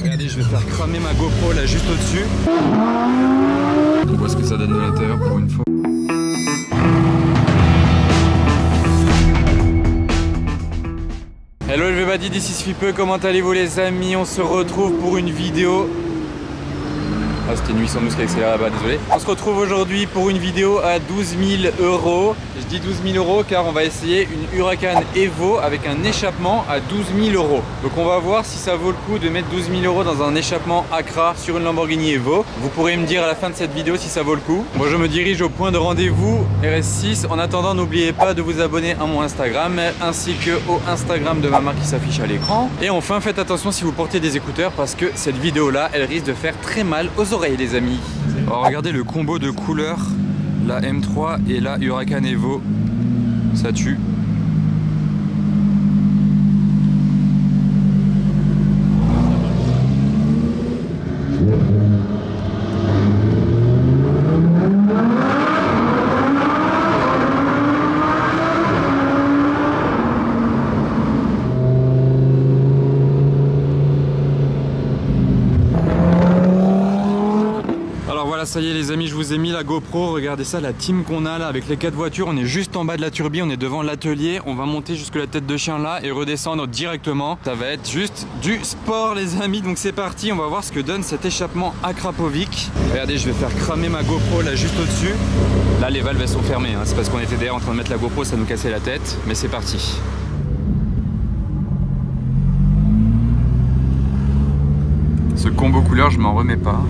Regardez, je vais faire cramer ma GoPro là juste au-dessus. On voit ce que ça donne de l'intérieur pour une fois. Hello everybody, this is Fipe, comment allez-vous les amis? On se retrouve pour une vidéo... Ah c'était une 800 muscles accéléré là-bas, désolé. On se retrouve aujourd'hui pour une vidéo à 12 000 €. Je dis 12 000 € car on va essayer une Huracan Evo avec un échappement à 12 000 €. Donc on va voir si ça vaut le coup de mettre 12 000 € dans un échappement Accra sur une Lamborghini Evo. Vous pourrez me dire à la fin de cette vidéo si ça vaut le coup. Moi je me dirige au point de rendez-vous RS6. En attendant, n'oubliez pas de vous abonner à mon Instagram ainsi que au Instagram de ma marque qui s'affiche à l'écran. Et enfin faites attention si vous portez des écouteurs parce que cette vidéo là elle risque de faire très mal aux oreilles les amis. Alors regardez le combo de couleurs, la M3 et la Huracan Evo, ça tue. Ça y est les amis, je vous ai mis la GoPro, regardez ça, la team qu'on a là avec les 4 voitures, on est juste en bas de la turbine, on est devant l'atelier, on va monter jusque la tête de chien là et redescendre directement. Ça va être juste du sport les amis, donc c'est parti, on va voir ce que donne cet échappement Akrapovic. Regardez, je vais faire cramer ma GoPro là juste au-dessus. Là les valves elles sont fermées, hein. C'est parce qu'on était derrière en train de mettre la GoPro, ça nous cassait la tête, mais c'est parti. Ce combo couleur, je m'en remets pas.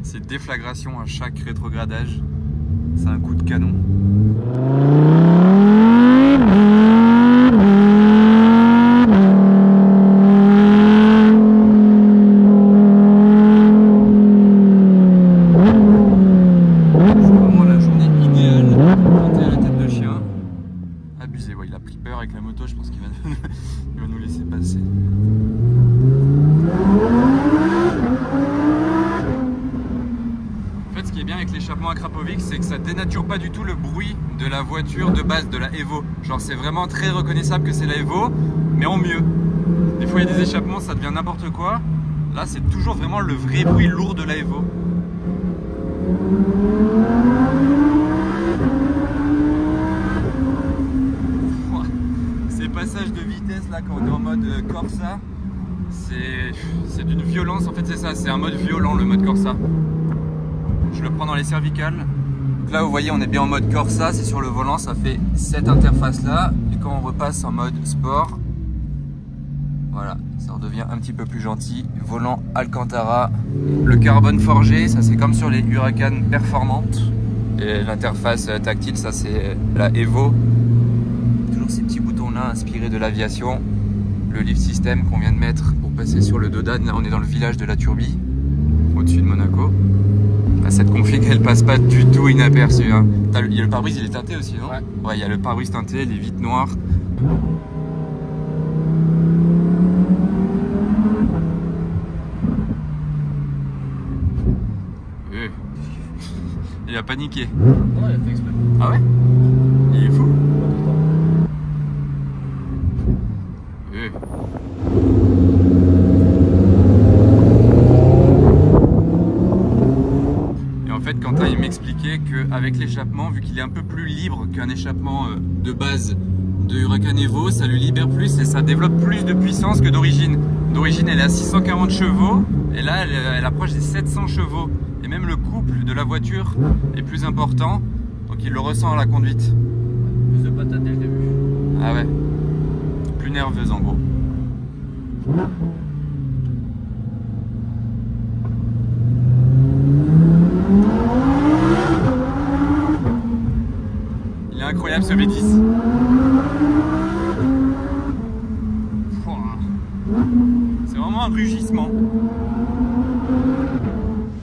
C'est déflagration à chaque rétrogradage, c'est un coup de canon. C'est vraiment la journée idéale pour monter à la tête de chien. Abusé, ouais, il a pris peur avec la moto, je pense qu'il va nous laisser passer. Ce qui est bien avec l'échappement Akrapovic, c'est que ça dénature pas du tout le bruit de la voiture de base, de la Evo. Genre c'est vraiment très reconnaissable que c'est la Evo, mais en mieux. Des fois il y a des échappements, ça devient n'importe quoi. Là c'est toujours vraiment le vrai bruit lourd de la Evo. Ces passages de vitesse là quand on est en mode Corsa, c'est d'une violence, en fait c'est ça, c'est un mode violent le mode Corsa. Je le prends dans les cervicales. Donc là vous voyez on est bien en mode Corsa, c'est sur le volant, ça fait cette interface là. Et quand on repasse en mode sport, voilà, ça redevient un petit peu plus gentil. Volant Alcantara, le carbone forgé, ça c'est comme sur les Huracan performantes. Et l'interface tactile, ça c'est la Evo. Toujours ces petits boutons là inspirés de l'aviation. Le lift system qu'on vient de mettre pour passer sur le dos d'âne. Là on est dans le village de la Turbie, au-dessus de Monaco. Cette config elle passe pas du tout inaperçue hein. Il y a le pare-brise, il est teinté aussi non? Ouais, il y a le pare-brise teinté, les vitres noires. Il a paniqué. Non, il a fait exprès. Ah ouais? Il est fou. Quentin il m'expliquait qu'avec l'échappement, vu qu'il est un peu plus libre qu'un échappement de base de Huracan Evo, ça lui libère plus et ça développe plus de puissance que d'origine. D'origine elle est à 640 chevaux et là elle approche des 700 chevaux. Et même le couple de la voiture est plus important, donc il le ressent à la conduite. Plus de patate dès le début. Ah ouais, plus nerveuse en gros. un rugissement.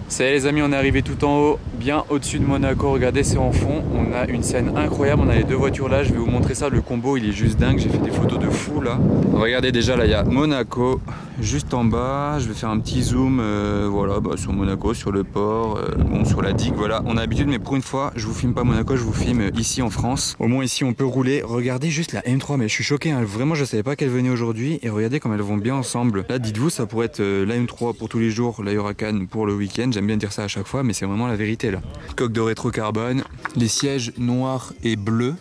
Ça y est les amis, on est arrivé tout en haut, bien au-dessus de Monaco. Regardez, c'est en fond. On a une scène incroyable, on a les deux voitures là. Je vais vous montrer ça, le combo il est juste dingue. J'ai fait des photos de fou là. Regardez déjà là, il y a Monaco juste en bas. Je vais faire un petit zoom voilà, sur Monaco, sur le port, bon, sur la digue. Voilà, on a l'habitude, mais pour une fois, je vous filme pas Monaco, je vous filme ici en France. Au moins ici on peut rouler. Regardez juste la M3, mais je suis choqué, hein. Vraiment je savais pas qu'elle venait aujourd'hui. Et regardez comme elles vont bien ensemble. Là dites-vous, ça pourrait être la M3 pour tous les jours, la Huracan pour le week-end. J'aime bien dire ça à chaque fois, mais c'est vraiment la vérité là. Coque de rétrocarbone, les sièges noirs et bleus,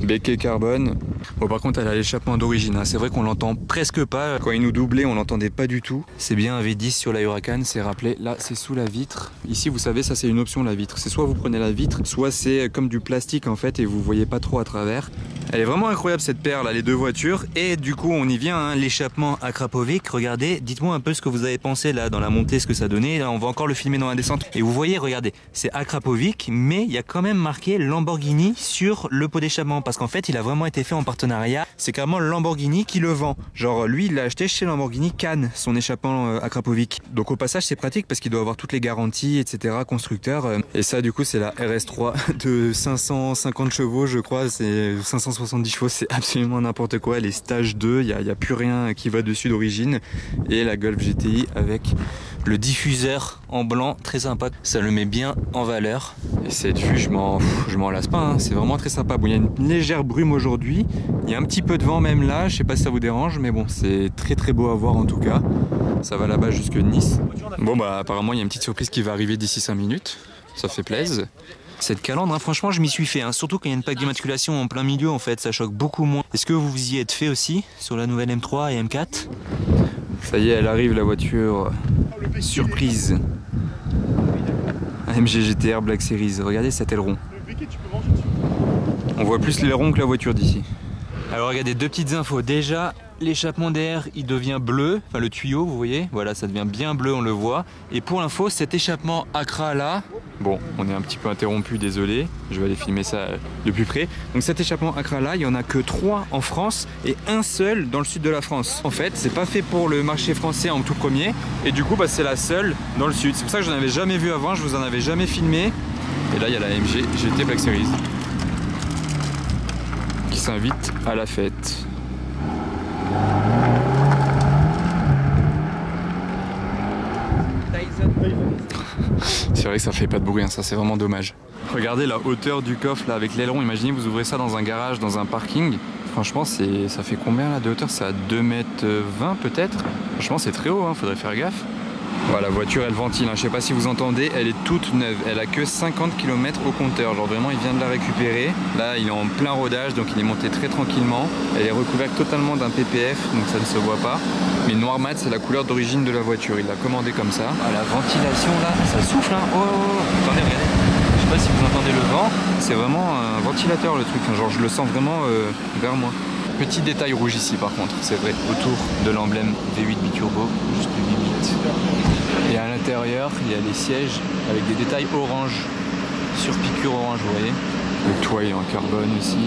béquet carbone. Bon, par contre elle a l'échappement d'origine, hein. C'est vrai qu'on l'entend presque pas. Quand il nous doublait on l'entendait pas du tout. C'est bien un V10 sur la Huracan, c'est rappelé. Là c'est sous la vitre. Ici vous savez, ça c'est une option, la vitre. C'est soit vous prenez la vitre, soit c'est comme du plastique en fait et vous voyez pas trop à travers. Elle est vraiment incroyable cette paire là, les deux voitures. Et du coup on y vient, hein, l'échappement Akrapovic. Regardez, dites-moi un peu ce que vous avez pensé là dans la montée, ce que ça donnait. Là, on va encore le filmer dans la descente. Et vous voyez, regardez, c'est Akrapovic, mais il y a quand même marqué Lamborghini sur le pot d'échappement. Parce qu'en fait il a vraiment été fait en partenariat. C'est carrément Lamborghini qui le vend. Genre lui il l'a acheté chez Lamborghini Cannes, son échappement Akrapovic. Donc au passage c'est pratique parce qu'il doit avoir toutes les garanties, etc. constructeur. Et ça du coup c'est la RS3 de 550 chevaux je crois, c'est 570 chevaux, c'est absolument n'importe quoi. Les Stage 2, il n'y a plus rien qui va dessus d'origine. Et la Golf GTI avec le diffuseur en blanc, très sympa. Ça le met bien en valeur. Et cette vue, je m'en lasse pas, hein. C'est vraiment très sympa. Bon, il y a une légère brume aujourd'hui. Il y a un petit peu de vent même là. Je sais pas si ça vous dérange, mais bon, c'est très très beau à voir en tout cas. Ça va là-bas jusque Nice. Bon, bah apparemment, il y a une petite surprise qui va arriver d'ici 5 minutes. Ça fait plaisir. Cette calandre, hein, franchement, je m'y suis fait, hein. Surtout quand il y a une plaque d'immatriculation en plein milieu, en fait, ça choque beaucoup moins. Est-ce que vous vous y êtes fait aussi sur la nouvelle M3 et M4? Ça y est, elle arrive la voiture. Surprise. AMG GTR Black Series. Regardez cet aileron. On voit plus l'aileron que la voiture d'ici. Alors regardez, deux petites infos. Déjà, l'échappement d'air il devient bleu, enfin le tuyau vous voyez, voilà ça devient bien bleu, on le voit. Et pour l'info, cet échappement Acra là, bon on est un petit peu interrompu, désolé, je vais aller filmer ça de plus près. Donc cet échappement Acra là, il n'y en a que 3 en France et un seul dans le sud de la France. En fait c'est pas fait pour le marché français en tout premier et du coup bah, c'est la seule dans le sud. C'est pour ça que je n'en avais jamais vu avant, je vous en avais jamais filmé. Et là il y a la AMG GT Black Series qui s'invite à la fête. C'est vrai que ça fait pas de bruit, hein, ça c'est vraiment dommage. Regardez la hauteur du coffre là avec l'aileron, imaginez vous ouvrez ça dans un garage, dans un parking. Franchement ça fait combien là de hauteur? C'est à 2,20 m peut-être. Franchement c'est très haut, hein, faudrait faire gaffe. Voilà, la voiture elle ventile, hein. Je sais pas si vous entendez, elle est toute neuve, elle a que 50 km au compteur, genre vraiment il vient de la récupérer. Là il est en plein rodage donc il est monté très tranquillement. Elle est recouverte totalement d'un PPF donc ça ne se voit pas. Mais noir mat c'est la couleur d'origine de la voiture, il l'a commandé comme ça. Ah, la ventilation là, ça souffle hein. Oh, attendez regardez, je sais pas si vous entendez le vent, c'est vraiment un ventilateur le truc, hein. Genre je le sens vraiment vers moi. Petit détail rouge ici par contre, c'est vrai, autour de l'emblème V8 biturbo, juste du V8. Et à l'intérieur, il y a les sièges avec des détails orange, sur piqûre orange, vous voyez. Le toit il est en carbone aussi.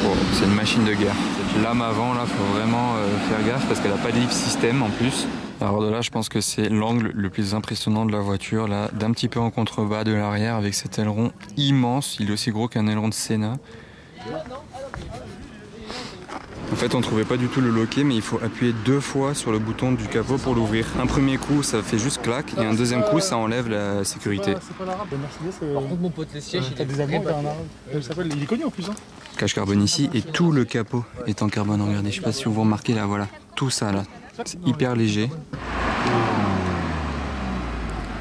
Oh, c'est une machine de guerre. Cette lame avant là, faut vraiment faire gaffe parce qu'elle n'a pas de lift système en plus. Alors de là, je pense que c'est l'angle le plus impressionnant de la voiture, là, d'un petit peu en contrebas de l'arrière avec cet aileron immense. Il est aussi gros qu'un aileron de Senna. En fait, on ne trouvait pas du tout le loquet, mais il faut appuyer 2 fois sur le bouton du capot pour l'ouvrir. Un premier coup, ça fait juste clac, et un deuxième coup, ça enlève la sécurité. C'est pas l'arabe, Mercedes. Par contre, mon pote, les sièges, t'as des Allemands, t'as un arabe. Il est connu en plus. Hein. Cache carbone ici, et tout le capot est en carbone. Regardez, je sais pas si vous remarquez là, voilà. Tout ça là, c'est hyper léger.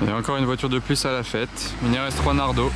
Et encore une voiture de plus à la fête, une RS3 Nardo.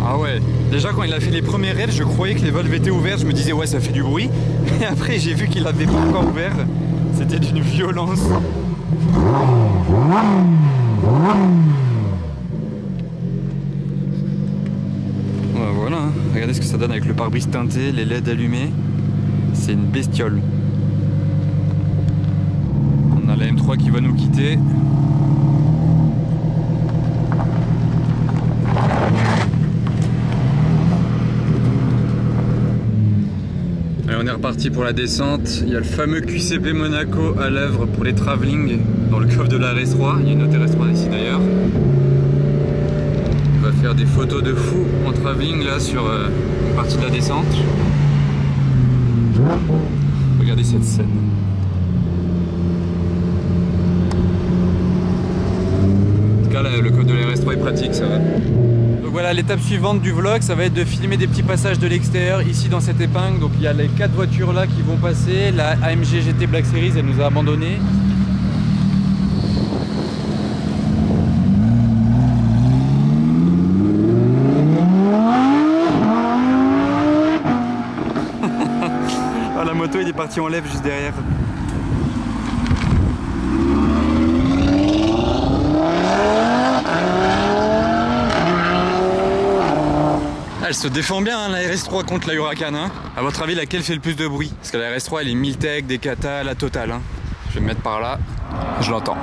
Ah ouais, Déjà quand il a fait les premiers rêves, je croyais que les valves étaient ouvertes, je me disais ouais ça fait du bruit. Mais après j'ai vu qu'il avait pas encore ouvert. C'était d'une violence. Voilà, hein. Regardez ce que ça donne avec le pare-brise teinté, les LED allumés. C'est une bestiole. On a la M3 qui va nous quitter. Allez, on est reparti pour la descente. Il y a le fameux QCP Monaco à l'œuvre pour les travelling dans le coffre de la RS3. Il y a une autre RS3 ici d'ailleurs. On va faire des photos de fou en travelling là sur une partie de la descente. Regardez cette scène. En tout cas là, le coffre de la RS3 est pratique, ça va. Donc voilà, l'étape suivante du vlog, ça va être de filmer des petits passages de l'extérieur ici dans cette épingle. Donc il y a les 4 voitures là qui vont passer. La AMG GT Black Series, elle nous a abandonnés. Ah, la moto il est parti en lève juste derrière. Elle se défend bien hein, la RS3 contre la Huracan. Hein. À votre avis, laquelle fait le plus de bruit? Parce que la RS3 elle est Miltech, Decata, la totale. Hein. Je vais me mettre par là, je l'entends.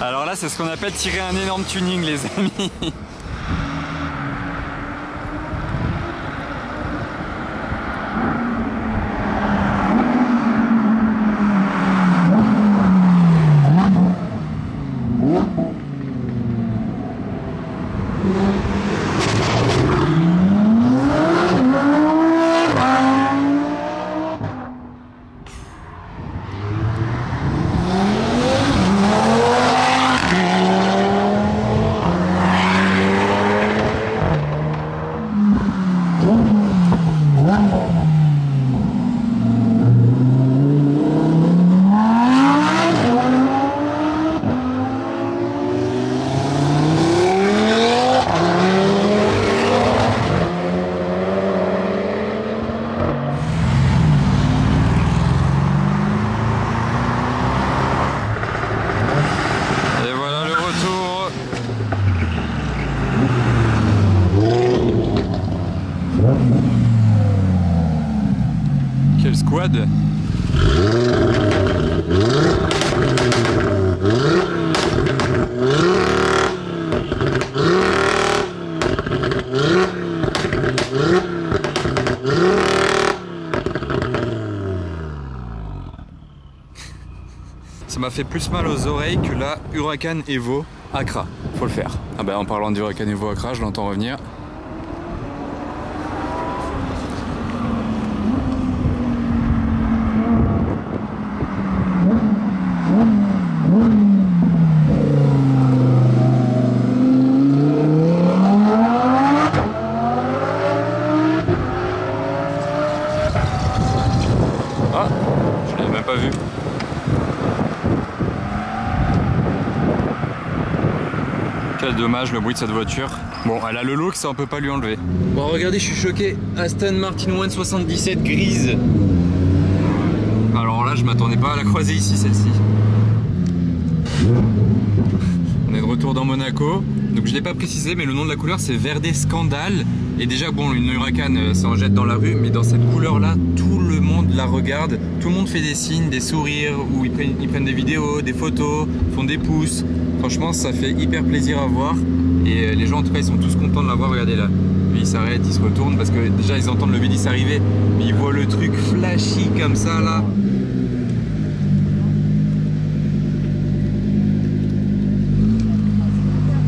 Alors là, c'est ce qu'on appelle tirer un énorme tuning, les amis. Quel squad! Ça m'a fait plus mal aux oreilles que la Huracan Evo Accra. Faut le faire. Ah bah en parlant du Huracan Evo Accra, je l'entends revenir. Ah, je l'avais même pas vu. Quel dommage le bruit de cette voiture. Bon, elle a le look, ça on peut pas lui enlever. Bon, regardez, je suis choqué. Aston Martin One 77 grise. Alors là, je m'attendais pas à la croiser ici, celle-ci. On est de retour dans Monaco. Donc je l'ai pas précisé, mais le nom de la couleur c'est Verde Scandale. Et déjà, bon, une Huracan, ça en jette dans la rue, mais dans cette couleur-là, tout le monde la regarde. Tout le monde fait des signes, des sourires, ou ils prennent des vidéos, des photos, font des pouces. Franchement, ça fait hyper plaisir à voir. Et les gens, en tout cas, ils sont tous contents de la voir. Regardez là. Lui, il s'arrête, il se retourne parce que déjà, ils entendent le V10 arriver. Mais ils voient le truc flashy comme ça, là.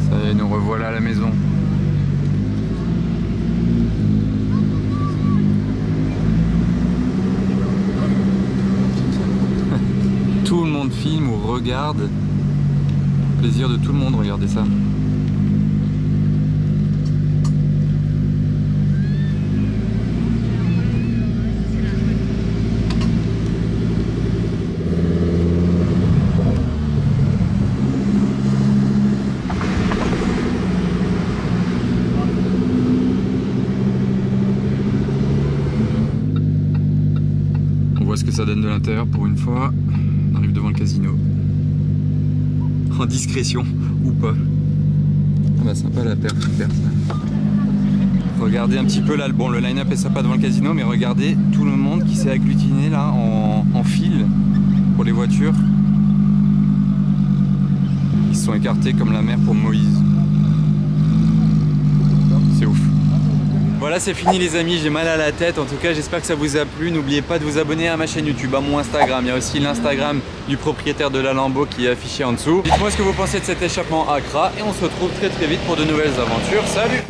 Ça y est, nous revoilà à la maison. regarde. Plaisir de tout le monde, regardez ça. On voit ce que ça donne de l'intérieur pour une fois. On arrive devant le casino. En discrétion ou pas. Ah bah sympa la paire, super ça. Regardez un petit peu là, bon le line-up est sympa devant le casino, mais regardez tout le monde qui s'est agglutiné là en file pour les voitures. Ils se sont écartés comme la mer pour Moïse. C'est ouf. Voilà, c'est fini les amis, j'ai mal à la tête. En tout cas, j'espère que ça vous a plu. N'oubliez pas de vous abonner à ma chaîne YouTube, à mon Instagram. Il y a aussi l'Instagram du propriétaire de la Lambo qui est affiché en dessous. Dites-moi ce que vous pensez de cet échappement Accra et on se retrouve très vite pour de nouvelles aventures. Salut!